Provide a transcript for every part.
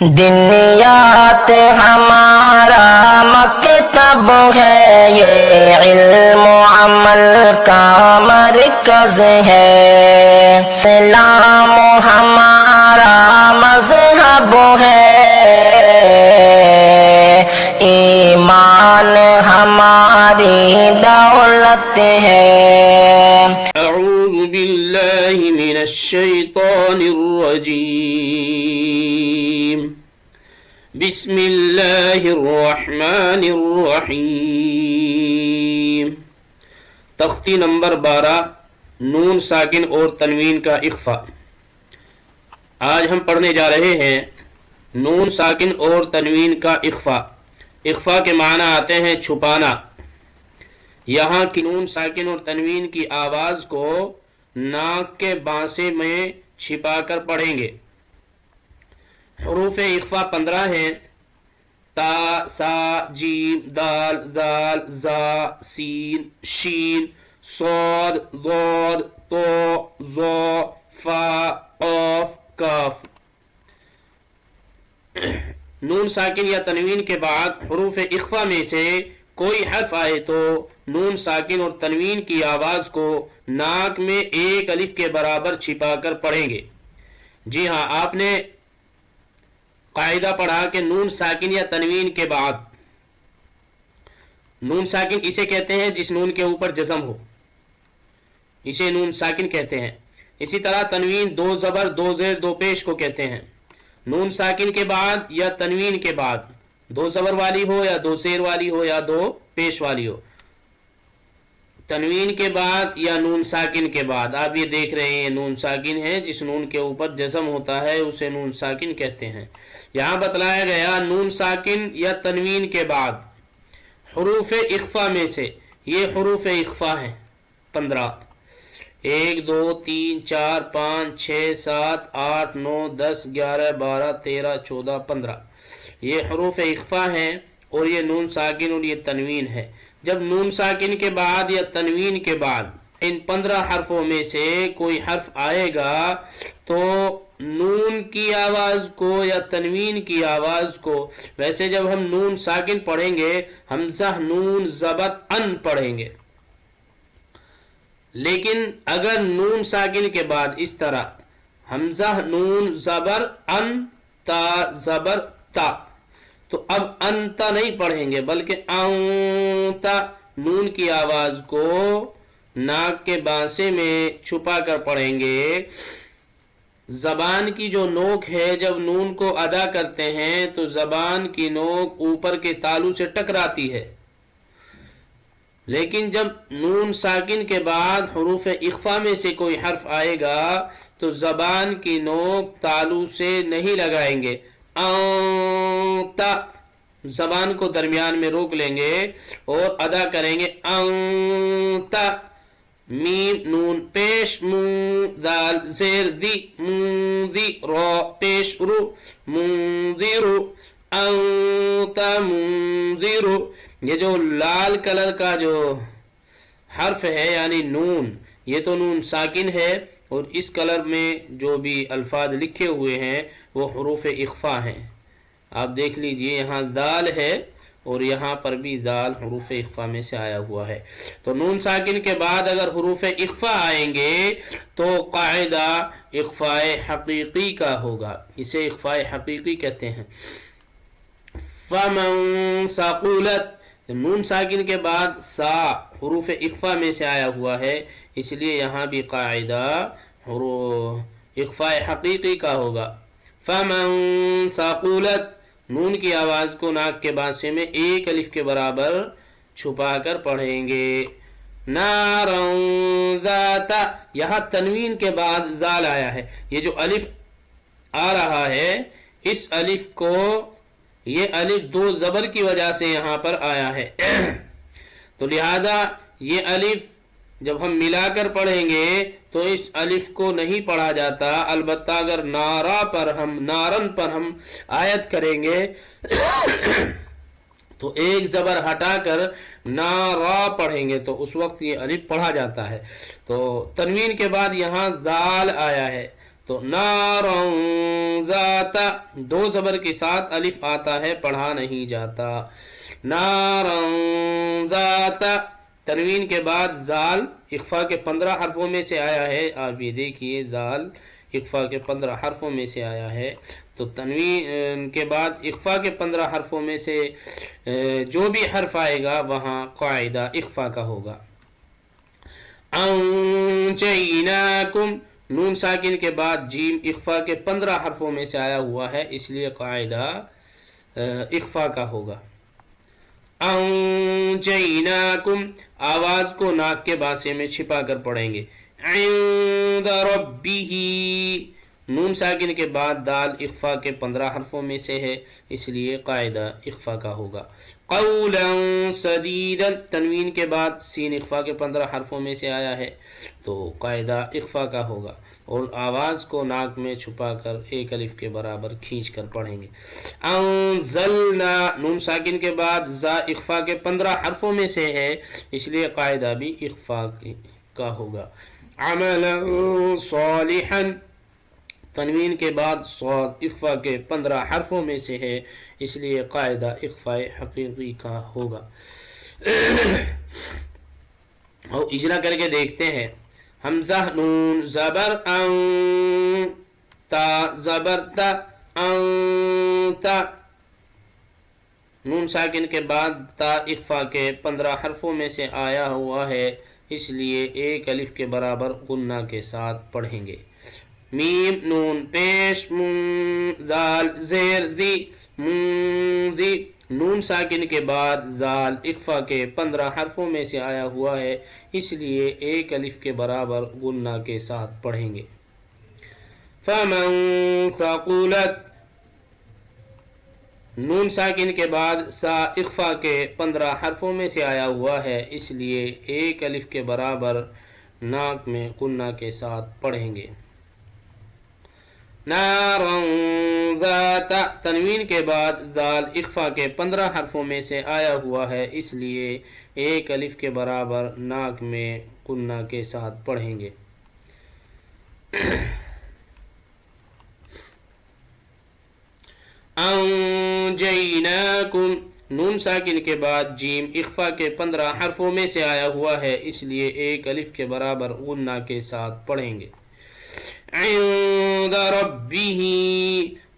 دنیات ہمارا مکتب ہے، یہ علم و عمل کا مرکز ہے۔ اسلام ہمارا مذہب ہے، ایمان ہماری دولت ہے۔ اعوذ باللہ من الشیطان الرجیم، بسم اللہ الرحمن الرحیم۔ تختی نمبر 12، نون ساکن اور تنوین کا اخفا۔ آج ہم پڑھنے جا رہے ہیں نون ساکن اور تنوین کا اخفا۔ اخفا کے معنی آتے ہیں چھپانا۔ یہاں کی نون ساکن اور تنوین کی آواز کو ناک کے بانسے میں چھپا کر پڑھیں گے۔ حروف اخفا 15 ہیں: تا، سا، جیم، دال، ذال، زا، سین، شین، صاد، ضاد، طو، ظا، فا، قاف، کاف۔ نون ساکن یا تنوین کے بعد حروف اخفا میں سے کوئی حرف آئے تو نون ساکن اور تنوین کی آواز کو ناک میں ایک الف کے برابر چھپا کر پڑھیں گے۔ جی ہاں، آپ نے قاعدہ پڑھا کہ نون ساکن یا تنوین کے بعد، نون ساکن اسے کہتے ہیں جس نون کے اوپر جزم ہو، اسے نون ساکن کہتے ہیں۔ اسی طرح تنوین دو زبر دو زیر دو پیش کو کہتے ہیں۔ نون ساکن کے بعد یا تنوین کے بعد دو زبر والی ہو یا دو زیر والی ہو یا دو پیش والی ہو، تنوین کے بعد یا نون ساکن کے بعد آپ یہ دیکھ رہے ہیں نون ساکن ہے جس نون کے اوپر جزم ہوتا ہے اسے نون ساکن کہتے ہیں۔ یہاں بتلایا گیا نون ساکن یا تنوین کے بعد حروف اخفا میں سے، یہ حروف اخفا ہیں 15: 1 2 3 4 5 6 7 8 9 10 11 12 13 14 15۔ یہ حروف اخفا ہیں اور یہ نون ساکن اور یہ تنوین ہے۔ جب نون ساکن کے بعد یا تنوین کے بعد ان 15 حرفوں میں سے کوئی حرف آئے گا تو نون کی آواز کو یا تنوین کی آواز کو، ویسے جب ہم نون ساکن پڑھیں گے حمزہ نون زبر ان پڑھیں گے، لیکن اگر نون ساکن کے بعد اس طرح حمزہ نون زبر ان تا زبر تا، تو اب انتا نہیں پڑھیں گے بلکہ انتا، نون کی آواز کو ناک کے بانسے میں چھپا کر پڑھیں گے۔ زبان کی جو نوک ہے جب نون کو ادا کرتے ہیں تو زبان کی نوک اوپر کے تالو سے ٹکراتی ہے، لیکن جب نون ساکن کے بعد حروف اخفا میں سے کوئی حرف آئے گا تو زبان کی نوک تالو سے نہیں لگائیں گے، انتا زبان کو درمیان میں روک لیں گے اور ادا کریں گے انتا، میم نون پیش مو، دال زیر دی، موندی را پیش رو، موندیرو، انتا موندیرو۔ یہ جو لال کلر کا جو حرف ہے یعنی نون، یہ تو نون ساکن ہے اور اس کلر میں جو بھی الفاظ لکھے ہوئے ہیں وہ حروف اخفا ہیں۔ آپ دیکھ لیجئے یہاں دال ہے اور یہاں پر بھی دال حروف اخفا میں سے آیا ہوا ہے۔ تو نون ساکن کے بعد اگر حروف اخفا آئیں گے تو قاعدہ اخفاء حقیقی کا ہوگا، اسے اخفاء حقیقی کہتے ہیں۔ فمن ثقلت، نون ساکن کے بعد سا حروف اخفا میں سے آیا ہوا ہے، اس لیے یہاں بھی قاعدہ اخفاء حقیقی کا ہوگا۔ فمن ثقلت، نون کی آواز کو ناک کے بانسے میں ایک الف کے برابر چھپا کر پڑھیں گے۔ نارا ذات، یہاں تنوین کے بعد ذال آیا ہے، یہ جو الف آ رہا ہے اس الف کو، یہ الف دو زبر کی وجہ سے یہاں پر آیا ہے تو لہذا یہ الف جب ہم ملا کر پڑھیں گے تو اس الف کو نہیں پڑھا جاتا، البتہ اگر نارن پر ہم آیت کریں گے تو ایک زبر ہٹا کر نارا پڑھیں گے تو اس وقت یہ الف پڑھا جاتا ہے۔ تو تنوین کے بعد یہاں ذال آیا ہے تو تو نارن ذات دو زبر کے ساتھ الف آتا ہے، پڑھا نہیں جاتا. نارن ذات تنوین کے بعد زال اخفا کے 15 حرفوں میں سے آیا ہے. آپ یہ دیکھیے زال اخفا کے 15 حرفوں میں سے آیا ہے. تو تنوین کے بعد اخفا کے 15 حرفوں میں سے جو بھی حرف آئے گا وہاں قاعدہ اخفا کا ہوگا. انجیناکم نون ساکن کے بعد جیم اخفا کے 15 حرفوں میں سے آیا ہوا ہے، اس لیے قاعدہ اخفا کا ہوگا. انجیناکم آواز کو ناک کے باسے میں چھپا کر پڑھیں گے. عند ربہ نون ساکن کے بعد دال اخفا کے 15 حرفوں میں سے ہے، اس لیے قاعدہ اخفا کا ہوگا. قولا سدیدا تنوین کے بعد سین اخفا کے 15 حرفوں میں سے آیا ہے، تو قاعدہ اخفا کا ہوگا اور آواز کو ناک میں چھپا کر ایک الف کے برابر کھینچ کر پڑھیں گے. انزلنا نون ساکن کے بعد زا اخفا کے 15 حرفوں میں سے ہے، اس لیے قاعدہ بھی اخفا کا ہوگا. عملا صالحا تنوین کے بعد صاد اخفا کے 15 حرفوں میں سے ہے، اس لیے قاعدہ اخفاء حقیقی کا ہوگا. اور اجرا کر کے دیکھتے ہیں. حمزہ نون زبر ان تا زبر تا انتا نون ساکن کے بعد تا اخفا کے 15 حرفوں میں سے آیا ہوا ہے، اس لیے ایک الف کے برابر غنہ کے ساتھ پڑھیں گے. میم نون پیش زال زیر دی منذی نون ساکن کے بعد زال اخفا کے 15 حرفوں میں سے آیا ہوا ہے، اس لیے ایک الف کے برابر غنہ کے ساتھ پڑھیں گے. فمن ثقلت نون ساکن کے بعد سا اخفا کے 15 حرفوں میں سے آیا ہوا ہے، اس لیے ایک الف کے برابر ناک میں غنہ کے ساتھ پڑھیں گے. نارن ذات تنوین کے بعد دال اخفا کے 15 حرفوں میں سے آیا ہوا ہے، اس لیے ایک الف کے برابر ناک میں غنہ کے ساتھ پڑھیں گے. انجیناکم نون ساکن کے بعد جیم اخفا کے 15 حرفوں میں سے آیا ہوا ہے، اس لیے ایک الف کے برابر غنہ کے ساتھ پڑھیں گے. عند ربہ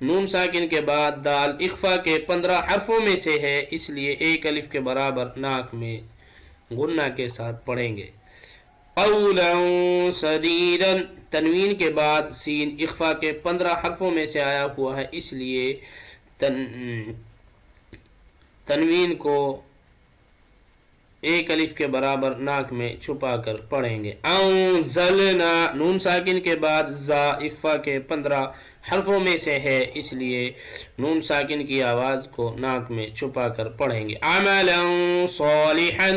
نون ساکن کے بعد دال اخفا کے 15 حرفوں میں سے ہے، اس لیے ایک الف کے برابر ناک میں غنہ کے ساتھ پڑھیں گے. قولا سدیدا تنوین کے بعد سین اخفا کے 15 حرفوں میں سے آیا ہوا ہے، اس لیے تنوین کو ایک الف کے برابر ناک میں چھپا کر پڑھیں گے. انزلنا نون ساکن کے بعد زا اخفا کے 15 حرفوں میں سے ہے، اس لیے نون ساکن کی آواز کو ناک میں چھپا کر پڑھیں گے. عملا صالحا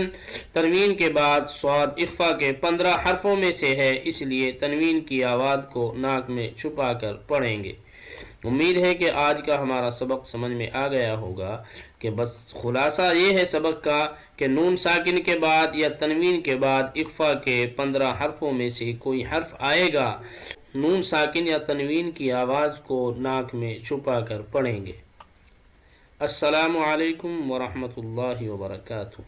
تنوین کے بعد صاد اخفا کے 15 حرفوں میں سے ہے، اس لیے تنوین کی آواز کو ناک میں چھپا کر پڑھیں گے. امید ہے کہ آج کا ہمارا سبق سمجھ میں آ گیا ہوگا کہ بس خلاصہ یہ ہے سبق کا کہ نون ساکن کے بعد یا تنوین کے بعد اخفا کے 15 حرفوں میں سے کوئی حرف آئے گا، نون ساکن یا تنوین کی آواز کو ناک میں چھپا کر پڑھیں گے. السلام علیکم ورحمۃ اللہ وبرکاتہ.